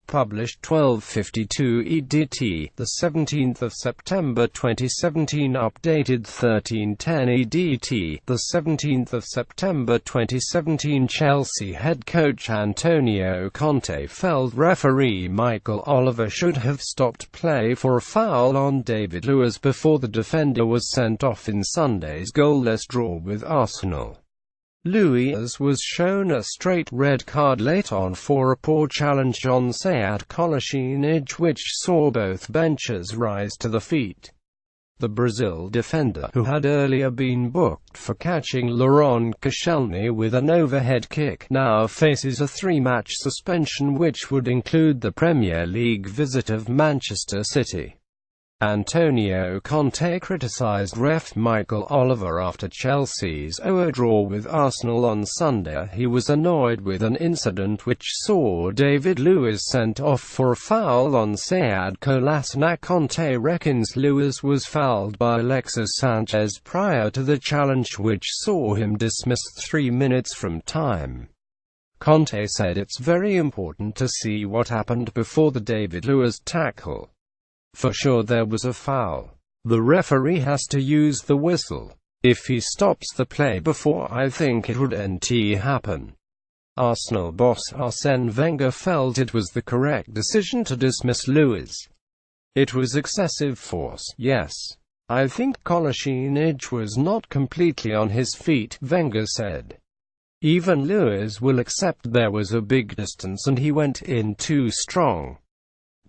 Published 12:52 EDT, the 17th of September 2017. Updated 13:10 EDT, the 17th of September 2017. Chelsea head coach Antonio Conte felt referee Michael Oliver should have stopped play for a foul on David Luiz before the defender was sent off in Sunday's goalless draw with Arsenal. Luiz was shown a straight red card late on for a poor challenge on Sead Kolasinac, which saw both benches rise to the feet. The Brazil defender, who had earlier been booked for catching Laurent Koscielny with an overhead kick, now faces a three-match suspension which would include the Premier League visit of Manchester City. Antonio Conte criticised ref Michael Oliver after Chelsea's 0-0 draw with Arsenal on Sunday. He was annoyed with an incident which saw David Luiz sent off for a foul on Sead Kolasinac. Conte reckons Luiz was fouled by Alexis Sanchez prior to the challenge, which saw him dismissed 3 minutes from time. Conte said it's very important to see what happened before the David Luiz tackle. For sure there was a foul. The referee has to use the whistle. If he stops the play before, I think it would happen. Arsenal boss Arsene Wenger felt it was the correct decision to dismiss Luiz. It was excessive force, yes. I think Kolasinac was not completely on his feet, Wenger said. Even Luiz will accept there was a big distance and he went in too strong.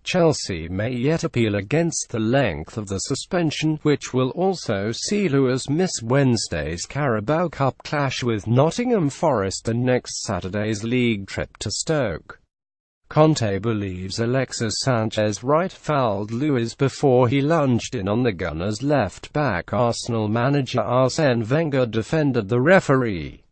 Chelsea may yet appeal against the length of the suspension, which will also see Luiz miss Wednesday's Carabao Cup clash with Nottingham Forest and next Saturday's league trip to Stoke. Conte believes Alexis Sanchez right-fouled Luiz before he lunged in on the Gunners' left-back. Arsenal manager Arsene Wenger defended the referee.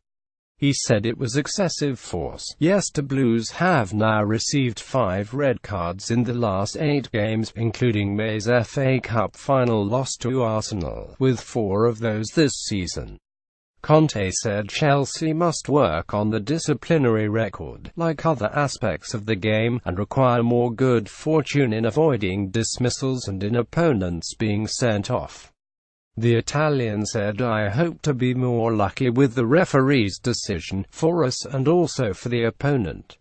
He said it was excessive force. Yes, the Blues have now received 5 red cards in the last 8 games, including May's FA Cup final loss to Arsenal, with 4 of those this season. Conte said Chelsea must work on the disciplinary record, like other aspects of the game, and require more good fortune in avoiding dismissals and in opponents being sent off. The Italian said, I hope to be more lucky with the referee's decision, for us and also for the opponent.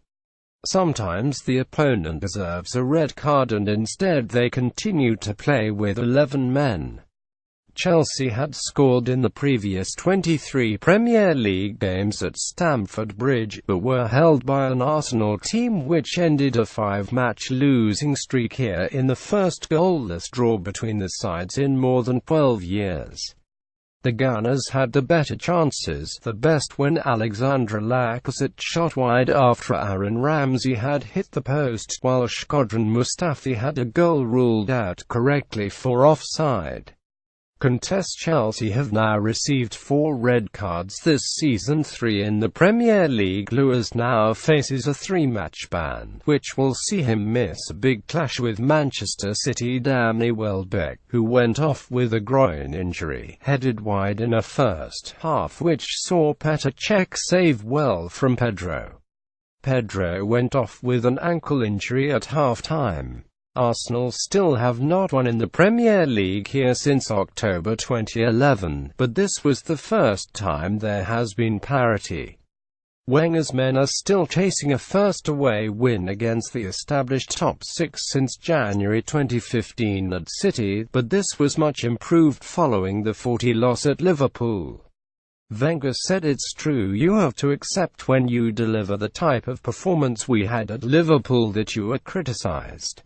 Sometimes the opponent deserves a red card and instead they continue to play with 11 men. Chelsea had scored in the previous 23 Premier League games at Stamford Bridge, but were held by an Arsenal team which ended a 5-match losing streak here in the first goalless draw between the sides in more than 12 years. The Gunners had the better chances, the best when Alexandre Lacazette shot wide after Aaron Ramsey had hit the post, while Shkodran Mustafi had a goal ruled out correctly for offside. Contest Chelsea have now received 4 red cards this season, 3 in the Premier League. Luiz now faces a 3-match ban, which will see him miss a big clash with Manchester City. Danny Welbeck, who went off with a groin injury, headed wide in a first half which saw Petr Cech save well from Pedro. Pedro went off with an ankle injury at half-time. Arsenal still have not won in the Premier League here since October 2011, but this was the first time there has been parity. Wenger's men are still chasing a first away win against the established top 6 since January 2015 at City, but this was much improved following the 40 loss at Liverpool. Wenger said it's true, you have to accept when you deliver the type of performance we had at Liverpool that you are criticised.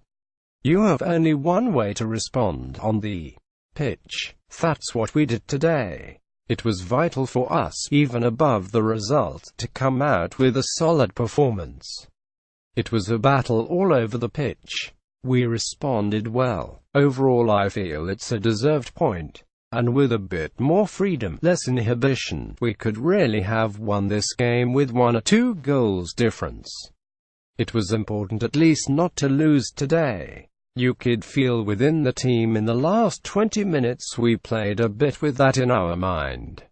You have only one way to respond: on the pitch. That's what we did today. It was vital for us, even above the result, to come out with a solid performance. It was a battle all over the pitch. We responded well. Overall I feel it's a deserved point. And with a bit more freedom, less inhibition, we could really have won this game with 1 or 2 goals difference. It was important at least not to lose today. You could feel within the team in the last 20 minutes we played a bit with that in our mind.